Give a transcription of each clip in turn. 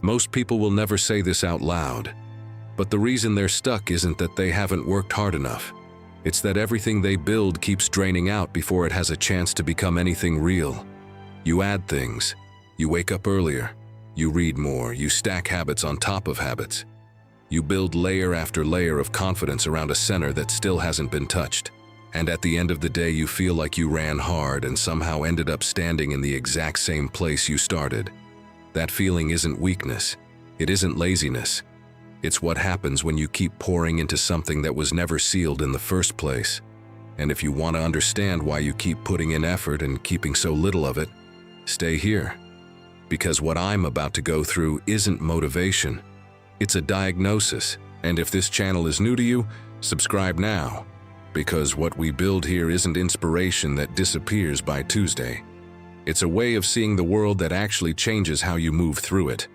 Most people will never say this out loud, but the reason they're stuck isn't that they haven't worked hard enough. It's that everything they build keeps draining out before it has a chance to become anything real. You add things. You wake up earlier. You read more. You stack habits on top of habits. You build layer after layer of confidence around a center that still hasn't been touched. And at the end of the day, you feel like you ran hard and somehow ended up standing in the exact same place you started. That feeling isn't weakness. It isn't laziness. It's what happens when you keep pouring into something that was never sealed in the first place. And if you want to understand why you keep putting in effort and keeping so little of it, stay here. Because what I'm about to go through isn't motivation. It's a diagnosis. And if this channel is new to you, subscribe now. Because what we build here isn't inspiration that disappears by Tuesday. It's a way of seeing the world that actually changes how you move through it.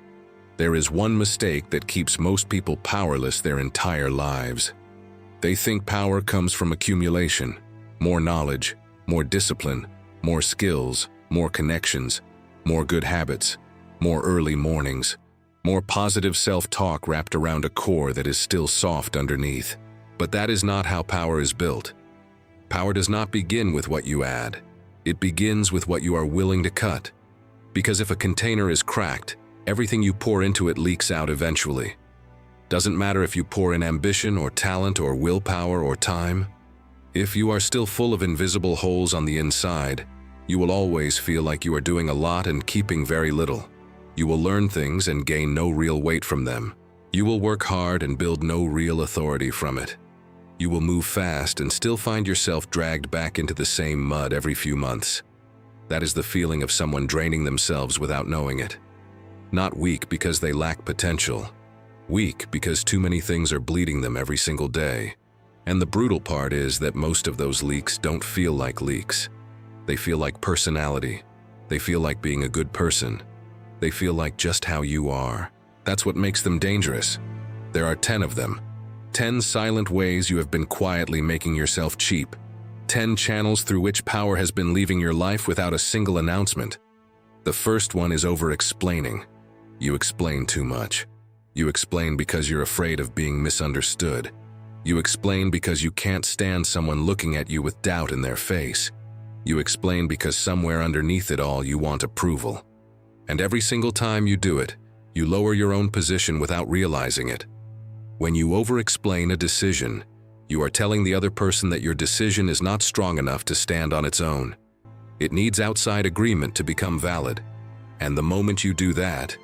There is one mistake that keeps most people powerless their entire lives. They think power comes from accumulation, more knowledge, more discipline, more skills, more connections, more good habits, more early mornings, more positive self-talk wrapped around a core that is still soft underneath. But that is not how power is built. Power does not begin with what you add. It begins with what you are willing to cut. Because if a container is cracked, everything you pour into it leaks out eventually. Doesn't matter if you pour in ambition or talent or willpower or time. If you are still full of invisible holes on the inside, you will always feel like you are doing a lot and keeping very little. You will learn things and gain no real weight from them. You will work hard and build no real authority from it. You will move fast and still find yourself dragged back into the same mud every few months. That is the feeling of someone draining themselves without knowing it. Not weak because they lack potential. Weak because too many things are bleeding them every single day. And the brutal part is that most of those leaks don't feel like leaks. They feel like personality. They feel like being a good person. They feel like just how you are. That's what makes them dangerous. There are 10 of them. 10 silent ways you have been quietly making yourself cheap. 10 channels through which power has been leaving your life without a single announcement. The first one is over-explaining. You explain too much. You explain because you're afraid of being misunderstood. You explain because you can't stand someone looking at you with doubt in their face. You explain because somewhere underneath it all you want approval. And every single time you do it, you lower your own position without realizing it. When you over-explain a decision, you are telling the other person that your decision is not strong enough to stand on its own. It needs outside agreement to become valid. And the moment you do that,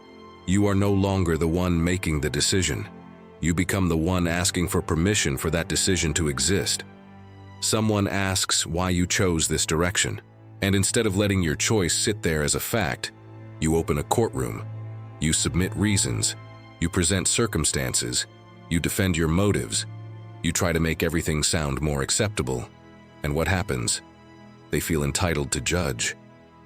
you are no longer the one making the decision. You become the one asking for permission for that decision to exist. Someone asks why you chose this direction, and instead of letting your choice sit there as a fact, you open a courtroom. You submit reasons. You present circumstances. You defend your motives. You try to make everything sound more acceptable. And what happens? They feel entitled to judge.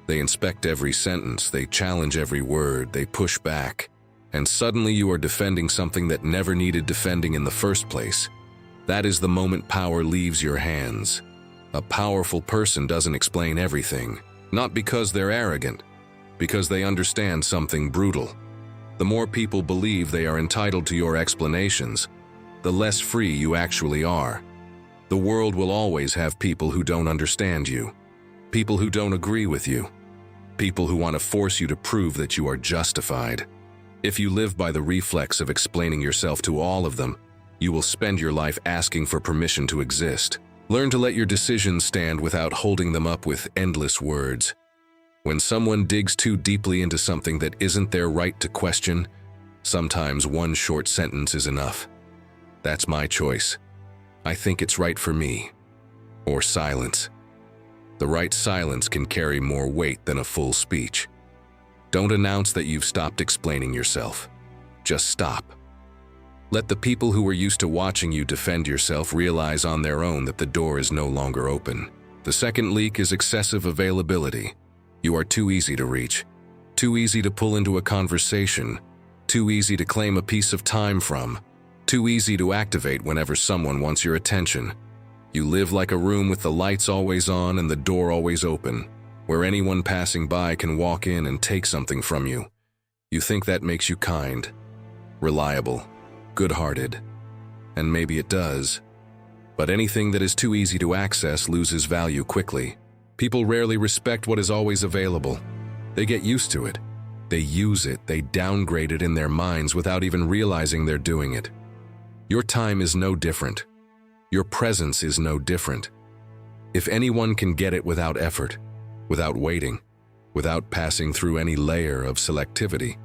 They inspect every sentence, they challenge every word, they push back. And suddenly you are defending something that never needed defending in the first place. That is the moment power leaves your hands. A powerful person doesn't explain everything, not because they're arrogant, because they understand something brutal. The more people believe they are entitled to your explanations, the less free you actually are. The world will always have people who don't understand you, people who don't agree with you, people who want to force you to prove that you are justified. If you live by the reflex of explaining yourself to all of them, you will spend your life asking for permission to exist. Learn to let your decisions stand without holding them up with endless words. When someone digs too deeply into something that isn't their right to question, sometimes one short sentence is enough. That's my choice. I think it's right for me. Or silence. The right silence can carry more weight than a full speech. Don't announce that you've stopped explaining yourself. Just stop. Let the people who were used to watching you defend yourself realize on their own that the door is no longer open. The second leak is excessive availability. You are too easy to reach, too easy to pull into a conversation, too easy to claim a piece of time from, too easy to activate whenever someone wants your attention. You live like a room with the lights always on and the door always open, where anyone passing by can walk in and take something from you. You think that makes you kind, reliable, good-hearted, and maybe it does. But anything that is too easy to access loses value quickly. People rarely respect what is always available. They get used to it. They use it, they downgrade it in their minds without even realizing they're doing it. Your time is no different. Your presence is no different. If anyone can get it without effort, without waiting, without passing through any layer of selectivity,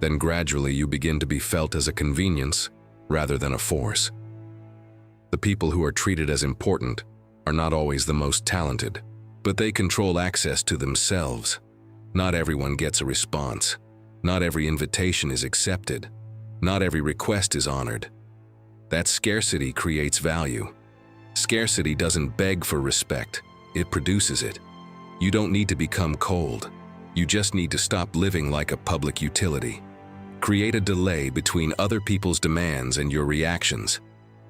then gradually you begin to be felt as a convenience rather than a force. The people who are treated as important are not always the most talented, but they control access to themselves. Not everyone gets a response. Not every invitation is accepted. Not every request is honored. That scarcity creates value. Scarcity doesn't beg for respect, it produces it. You don't need to become cold. You just need to stop living like a public utility. Create a delay between other people's demands and your reactions.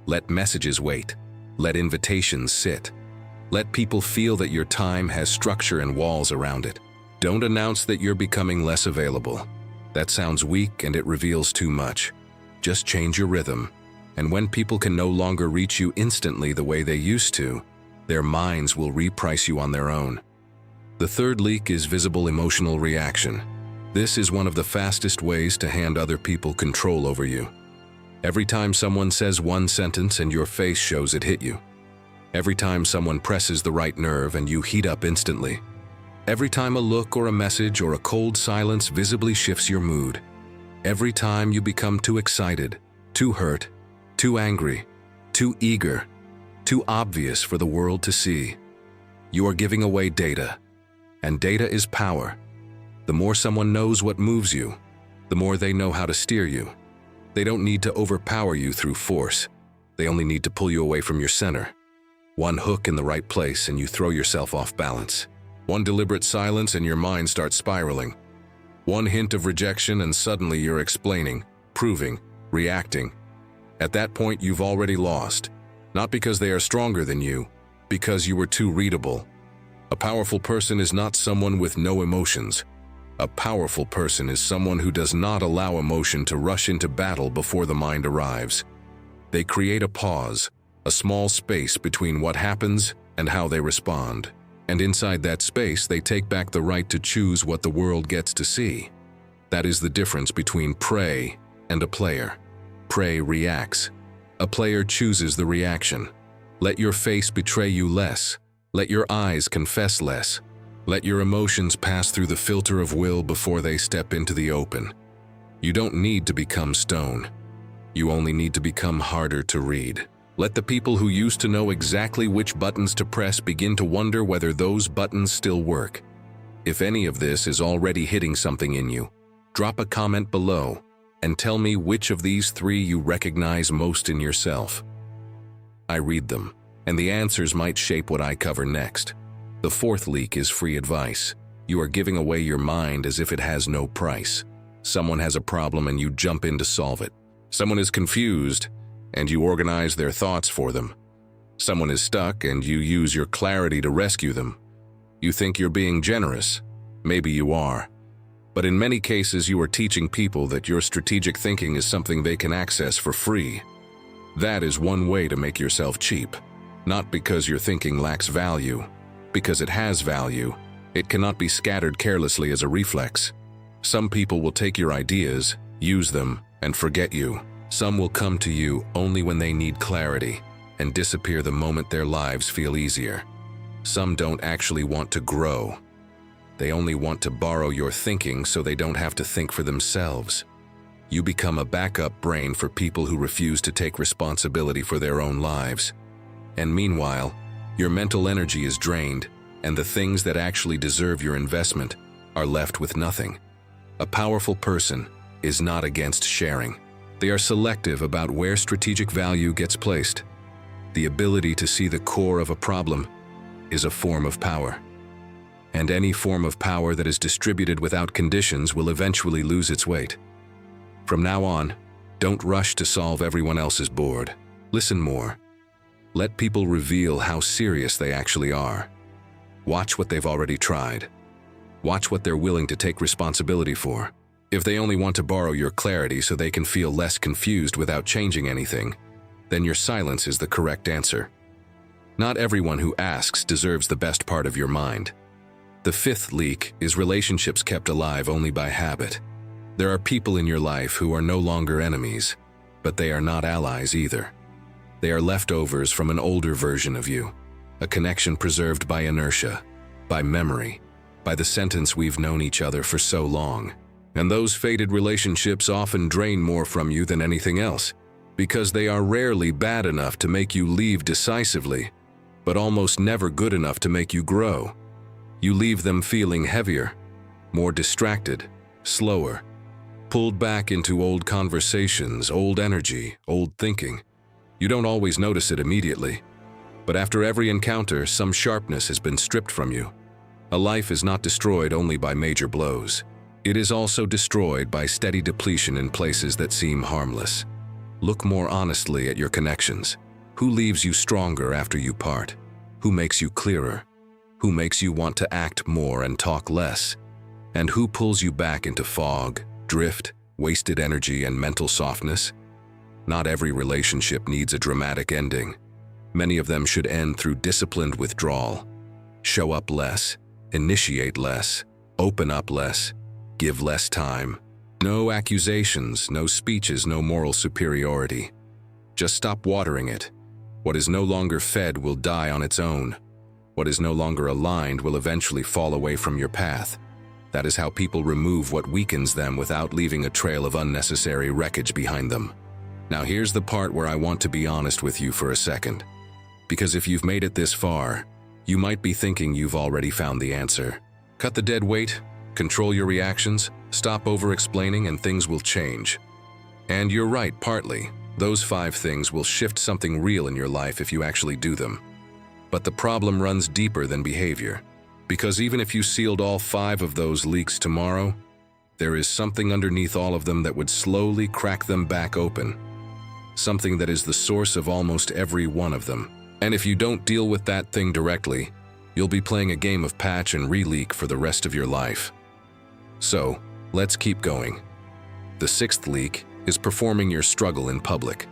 Let messages wait. Let invitations sit. Let people feel that your time has structure and walls around it. Don't announce that you're becoming less available. That sounds weak and it reveals too much. Just change your rhythm. And when people can no longer reach you instantly the way they used to, their minds will reprice you on their own. The third leak is visible emotional reaction. This is one of the fastest ways to hand other people control over you. Every time someone says one sentence and your face shows it hit you. Every time someone presses the right nerve and you heat up instantly. Every time a look or a message or a cold silence visibly shifts your mood. Every time you become too excited, too hurt, too angry, too eager, too obvious for the world to see. You are giving away data, and data is power. The more someone knows what moves you, the more they know how to steer you. They don't need to overpower you through force. They only need to pull you away from your center. One hook in the right place and you throw yourself off balance. One deliberate silence and your mind starts spiraling. One hint of rejection and suddenly you're explaining, proving, reacting. At that point, you've already lost. Not because they are stronger than you, because you were too readable. A powerful person is not someone with no emotions. A powerful person is someone who does not allow emotion to rush into battle before the mind arrives. They create a pause, a small space between what happens and how they respond. And inside that space, they take back the right to choose what the world gets to see. That is the difference between prey and a player. Prey reacts. A player chooses the reaction. Let your face betray you less. Let your eyes confess less. Let your emotions pass through the filter of will before they step into the open. You don't need to become stone. You only need to become harder to read. Let the people who used to know exactly which buttons to press begin to wonder whether those buttons still work. If any of this is already hitting something in you, drop a comment below and tell me which of these three you recognize most in yourself. I read them, and the answers might shape what I cover next. The fourth leak is free advice. You are giving away your mind as if it has no price. Someone has a problem and you jump in to solve it. Someone is confused and you organize their thoughts for them. Someone is stuck and you use your clarity to rescue them. You think you're being generous. Maybe you are. But in many cases, you are teaching people that your strategic thinking is something they can access for free. That is one way to make yourself cheap. Not because your thinking lacks value. Because it has value. It cannot be scattered carelessly as a reflex. Some people will take your ideas, use them, and forget you. Some will come to you only when they need clarity and disappear the moment their lives feel easier. Some don't actually want to grow. They only want to borrow your thinking so they don't have to think for themselves. You become a backup brain for people who refuse to take responsibility for their own lives. And meanwhile, your mental energy is drained, and the things that actually deserve your investment are left with nothing. A powerful person is not against sharing. They are selective about where strategic value gets placed. The ability to see the core of a problem is a form of power. And any form of power that is distributed without conditions will eventually lose its weight. From now on, don't rush to solve everyone else's board. Listen more. Let people reveal how serious they actually are. Watch what they've already tried. Watch what they're willing to take responsibility for. If they only want to borrow your clarity so they can feel less confused without changing anything, then your silence is the correct answer. Not everyone who asks deserves the best part of your mind. The fifth leak is relationships kept alive only by habit. There are people in your life who are no longer enemies, but they are not allies either. They are leftovers from an older version of you, a connection preserved by inertia, by memory, by the sentence "we've known each other for so long." And those faded relationships often drain more from you than anything else, because they are rarely bad enough to make you leave decisively, but almost never good enough to make you grow. You leave them feeling heavier, more distracted, slower, pulled back into old conversations, old energy, old thinking. You don't always notice it immediately, but after every encounter, some sharpness has been stripped from you. A life is not destroyed only by major blows. It is also destroyed by steady depletion in places that seem harmless. Look more honestly at your connections. Who leaves you stronger after you part? Who makes you clearer? Who makes you want to act more and talk less? And who pulls you back into fog, drift, wasted energy, and mental softness? Not every relationship needs a dramatic ending. Many of them should end through disciplined withdrawal. Show up less, initiate less, open up less, give less time. No accusations, no speeches, no moral superiority. Just stop watering it. What is no longer fed will die on its own. What is no longer aligned will eventually fall away from your path. That is how people remove what weakens them without leaving a trail of unnecessary wreckage behind them. Now here's the part where I want to be honest with you for a second. Because if you've made it this far, you might be thinking you've already found the answer. Cut the dead weight, control your reactions, stop over-explaining, and things will change. And you're right, partly. Those 5 things will shift something real in your life if you actually do them. But the problem runs deeper than behavior. Because even if you sealed all 5 of those leaks tomorrow, there is something underneath all of them that would slowly crack them back open. Something that is the source of almost every one of them. And if you don't deal with that thing directly, you'll be playing a game of patch and re-leak for the rest of your life. So, let's keep going. The 6th leak is performing your struggle in public.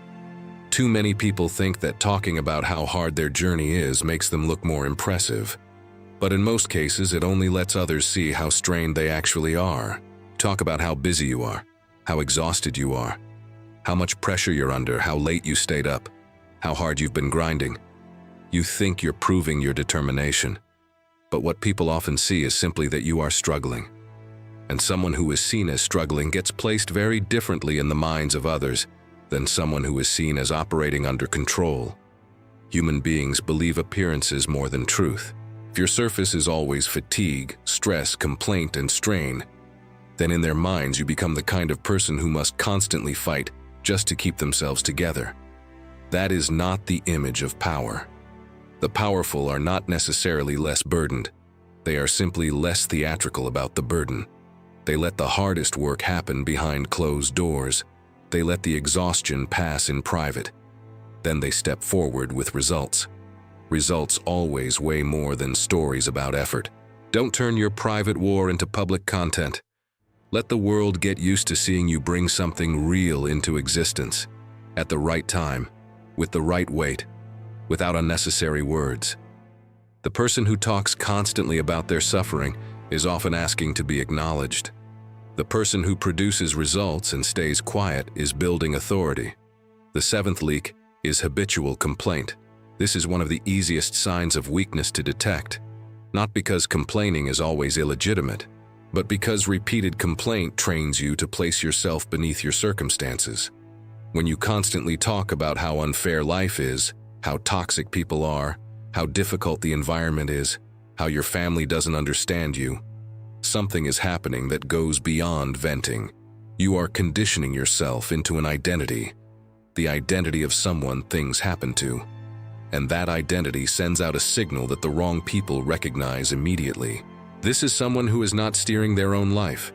Too many people think that talking about how hard their journey is makes them look more impressive. But in most cases, it only lets others see how strained they actually are. Talk about how busy you are, how exhausted you are, how much pressure you're under, how late you stayed up, how hard you've been grinding. You think you're proving your determination, but what people often see is simply that you are struggling. And someone who is seen as struggling gets placed very differently in the minds of others than someone who is seen as operating under control. Human beings believe appearances more than truth. If your surface is always fatigue, stress, complaint, and strain, then in their minds you become the kind of person who must constantly fight just to keep themselves together. That is not the image of power. The powerful are not necessarily less burdened. They are simply less theatrical about the burden. They let the hardest work happen behind closed doors. They let the exhaustion pass in private. Then they step forward with results. Results always weigh more than stories about effort. Don't turn your private war into public content. Let the world get used to seeing you bring something real into existence, at the right time, with the right weight, without unnecessary words. The person who talks constantly about their suffering is often asking to be acknowledged. The person who produces results and stays quiet is building authority. The 7th leak is habitual complaint. This is one of the easiest signs of weakness to detect, not because complaining is always illegitimate, but because repeated complaint trains you to place yourself beneath your circumstances. When you constantly talk about how unfair life is, how toxic people are, how difficult the environment is, how your family doesn't understand you, something is happening that goes beyond venting. You are conditioning yourself into an identity, the identity of someone things happen to. And that identity sends out a signal that the wrong people recognize immediately. This is someone who is not steering their own life.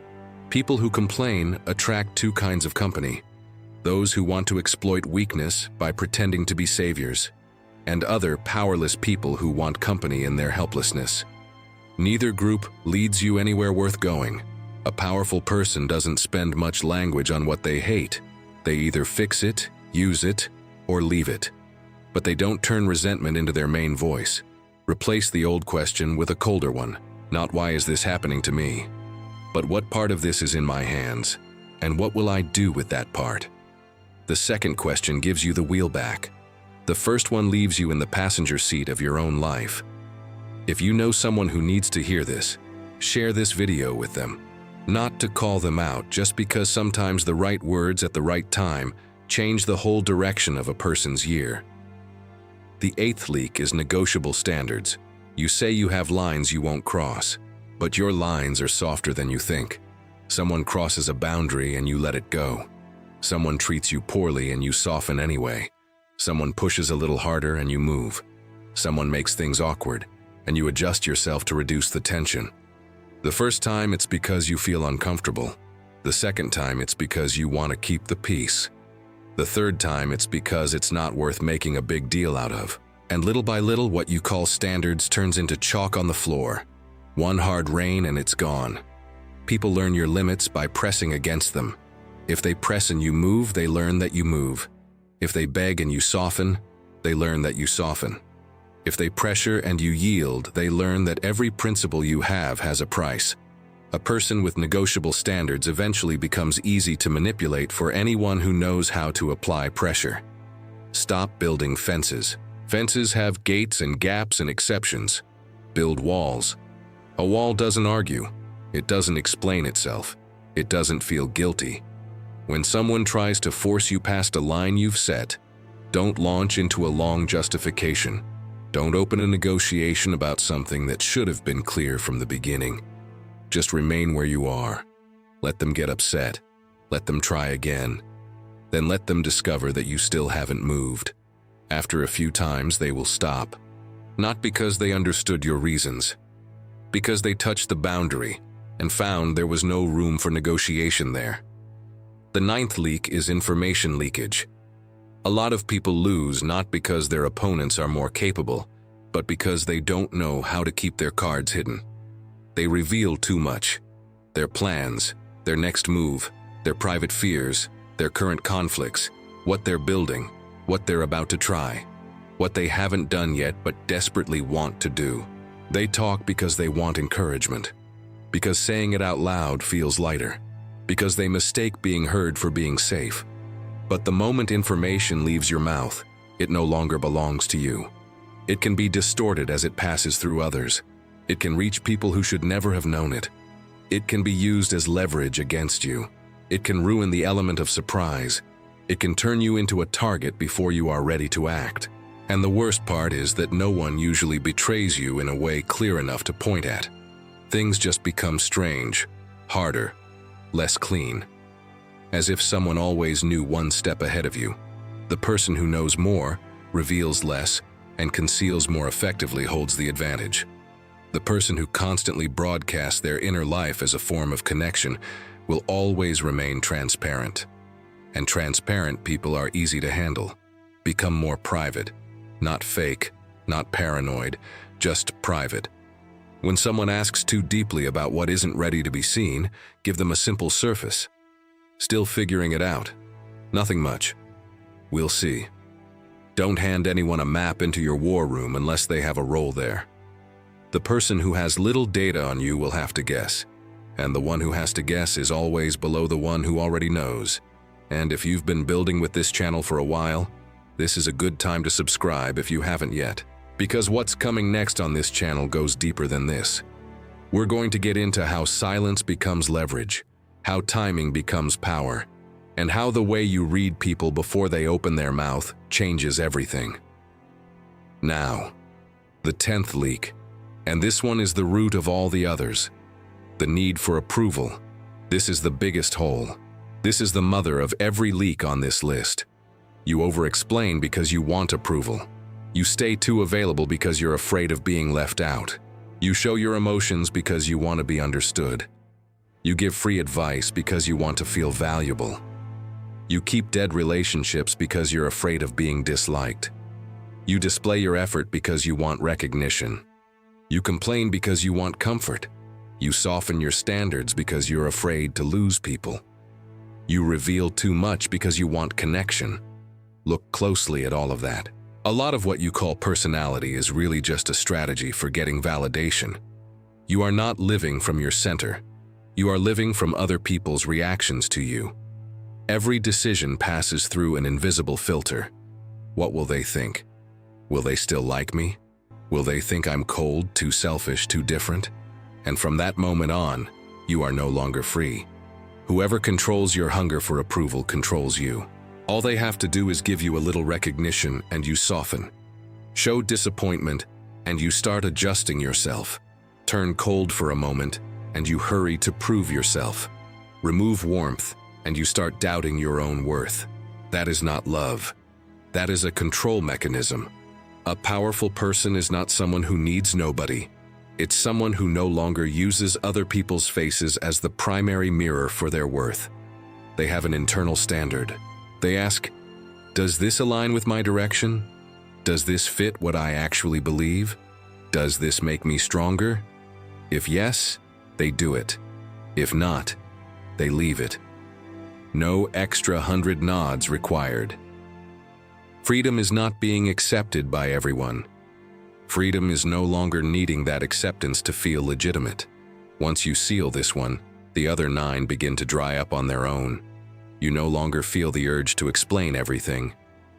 People who complain attract 2 kinds of company: those who want to exploit weakness by pretending to be saviors, and other powerless people who want company in their helplessness. Neither group leads you anywhere worth going. A powerful person doesn't spend much language on what they hate. They either fix it, use it, or leave it. But they don't turn resentment into their main voice. Replace the old question with a colder one. Not why is this happening to me, but what part of this is in my hands, and what will I do with that part? The second question gives you the wheel back. The first one leaves you in the passenger seat of your own life. If you know someone who needs to hear this, share this video with them. Not to call them out, just because sometimes the right words at the right time change the whole direction of a person's year. The eighth leak is negotiable standards. You say you have lines you won't cross, but your lines are softer than you think. Someone crosses a boundary and you let it go. Someone treats you poorly and you soften anyway. Someone pushes a little harder and you move. Someone makes things awkward and you adjust yourself to reduce the tension. The first time it's because you feel uncomfortable. The second time it's because you want to keep the peace. The third time it's because it's not worth making a big deal out of. And little by little, what you call standards turns into chalk on the floor. One hard rain and it's gone. People learn your limits by pressing against them. If they press and you move, they learn that you move. If they beg and you soften, they learn that you soften. If they pressure and you yield, they learn that every principle you have has a price. A person with negotiable standards eventually becomes easy to manipulate for anyone who knows how to apply pressure. Stop building fences. Fences have gates and gaps and exceptions. Build walls. A wall doesn't argue. It doesn't explain itself. It doesn't feel guilty. When someone tries to force you past a line you've set, don't launch into a long justification. Don't open a negotiation about something that should have been clear from the beginning. Just remain where you are. Let them get upset. Let them try again. Then let them discover that you still haven't moved. After a few times, they will stop. Not because they understood your reasons, because they touched the boundary and found there was no room for negotiation there. The ninth leak is information leakage. A lot of people lose not because their opponents are more capable, but because they don't know how to keep their cards hidden. They reveal too much. Their plans, their next move, their private fears, their current conflicts, what they're building, what they're about to try, what they haven't done yet but desperately want to do. They talk because they want encouragement, because saying it out loud feels lighter, because they mistake being heard for being safe. But the moment information leaves your mouth, it no longer belongs to you. It can be distorted as it passes through others. It can reach people who should never have known it. It can be used as leverage against you. It can ruin the element of surprise. It can turn you into a target before you are ready to act. And the worst part is that no one usually betrays you in a way clear enough to point at. Things just become strange, harder, less clean. As if someone always knew one step ahead of you. The person who knows more, reveals less, and conceals more effectively holds the advantage. The person who constantly broadcasts their inner life as a form of connection will always remain transparent. And transparent people are easy to handle. Become more private. Not fake, not paranoid, just private. When someone asks too deeply about what isn't ready to be seen, give them a simple surface. Still figuring it out. Nothing much. We'll see. Don't hand anyone a map into your war room unless they have a role there. The person who has little data on you will have to guess. And the one who has to guess is always below the one who already knows. And if you've been building with this channel for a while, this is a good time to subscribe if you haven't yet. Because what's coming next on this channel goes deeper than this. We're going to get into how silence becomes leverage, how timing becomes power, and how the way you read people before they open their mouth changes everything. Now, the 10th leak, and this one is the root of all the others. The need for approval. This is the biggest hole. This is the mother of every leak on this list. You over-explain because you want approval. You stay too available because you're afraid of being left out. You show your emotions because you want to be understood. You give free advice because you want to feel valuable. You keep dead relationships because you're afraid of being disliked. You display your effort because you want recognition. You complain because you want comfort. You soften your standards because you're afraid to lose people. You reveal too much because you want connection. Look closely at all of that. A lot of what you call personality is really just a strategy for getting validation. You are not living from your center. You are living from other people's reactions to you. Every decision passes through an invisible filter. What will they think? Will they still like me? Will they think I'm cold, too selfish, too different? And from that moment on, you are no longer free. Whoever controls your hunger for approval controls you. All they have to do is give you a little recognition and you soften. Show disappointment and you start adjusting yourself. Turn cold for a moment and you hurry to prove yourself. Remove warmth and you start doubting your own worth. That is not love. That is a control mechanism. A powerful person is not someone who needs nobody. It's someone who no longer uses other people's faces as the primary mirror for their worth. They have an internal standard. They ask, does this align with my direction? Does this fit what I actually believe? Does this make me stronger? If yes, they do it. If not, they leave it. No extra 100 nods required. Freedom is not being accepted by everyone. Freedom is no longer needing that acceptance to feel legitimate. Once you seal this one, the other 9 begin to dry up on their own. You no longer feel the urge to explain everything.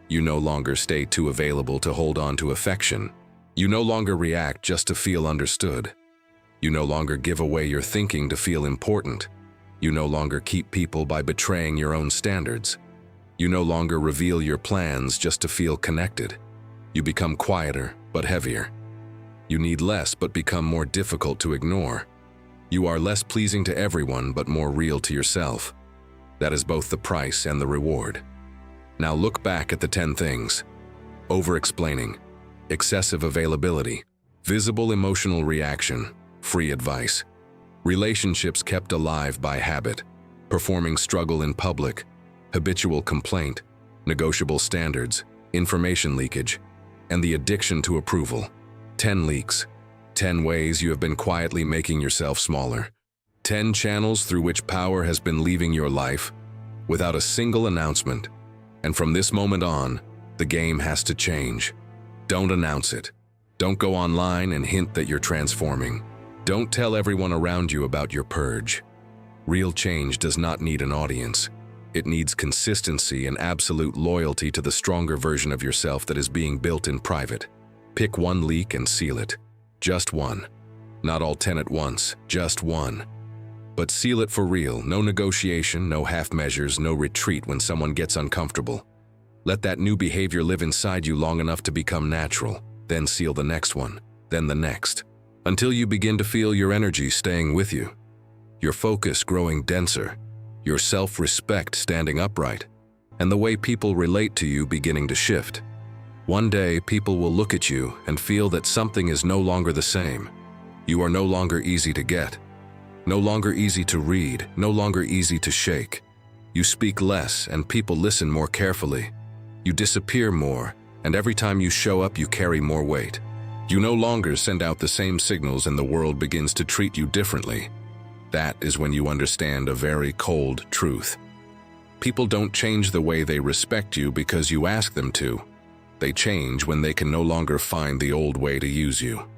You no longer stay too available to hold on to affection. You no longer react just to feel understood. You no longer give away your thinking to feel important. You no longer keep people by betraying your own standards. You no longer reveal your plans just to feel connected. You become quieter, but heavier. You need less, but become more difficult to ignore. You are less pleasing to everyone, but more real to yourself. That is both the price and the reward. Now look back at the 10 things. Over-explaining, excessive availability, visible emotional reaction, free advice, relationships kept alive by habit, performing struggle in public, habitual complaint, negotiable standards, information leakage, and the addiction to approval. 10 leaks, 10 ways you have been quietly making yourself smaller. 10 channels through which power has been leaving your life without a single announcement. And from this moment on, the game has to change. Don't announce it. Don't go online and hint that you're transforming. Don't tell everyone around you about your purge. Real change does not need an audience. It needs consistency and absolute loyalty to the stronger version of yourself that is being built in private. Pick one leak and seal it. Just one. Not all 10 at once, just one. But seal it for real. No negotiation, no half measures, no retreat when someone gets uncomfortable. Let that new behavior live inside you long enough to become natural. Then seal the next one, then the next. Until you begin to feel your energy staying with you. Your focus growing denser. Your self-respect standing upright. And the way people relate to you beginning to shift. One day, people will look at you and feel that something is no longer the same. You are no longer easy to get. No longer easy to read, no longer easy to shake. You speak less and people listen more carefully. You disappear more, and every time you show up you carry more weight. You no longer send out the same signals and the world begins to treat you differently. That is when you understand a very cold truth. People don't change the way they respect you because you ask them to. They change when they can no longer find the old way to use you.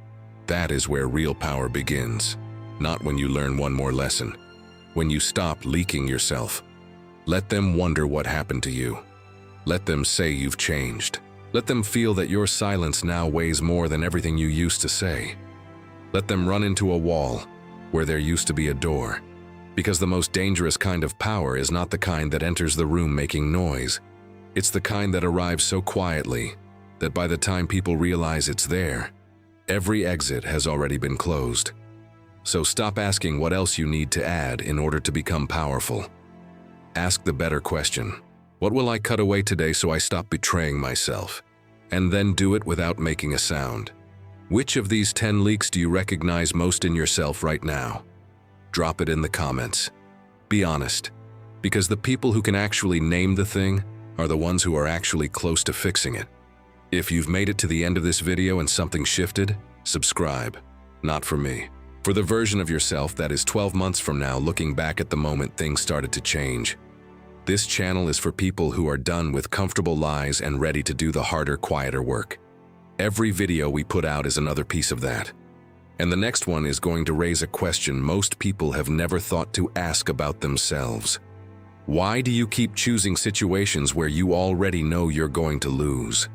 That is where real power begins. Not when you learn one more lesson. When you stop leaking yourself. Let them wonder what happened to you. Let them say you've changed. Let them feel that your silence now weighs more than everything you used to say. Let them run into a wall where there used to be a door. Because the most dangerous kind of power is not the kind that enters the room making noise. It's the kind that arrives so quietly that by the time people realize it's there, every exit has already been closed. So stop asking what else you need to add in order to become powerful. Ask the better question. What will I cut away today so I stop betraying myself? And then do it without making a sound. Which of these 10 leaks do you recognize most in yourself right now? Drop it in the comments. Be honest, because the people who can actually name the thing are the ones who are actually close to fixing it. If you've made it to the end of this video and something shifted, subscribe. Not for me, For the version of yourself that is 12 months from now looking back at the moment things started to change. This channel is for people who are done with comfortable lies and ready to do the harder, quieter work. Every video we put out is another piece of that. And the next one is going to raise a question most people have never thought to ask about themselves. Why do you keep choosing situations where you already know you're going to lose?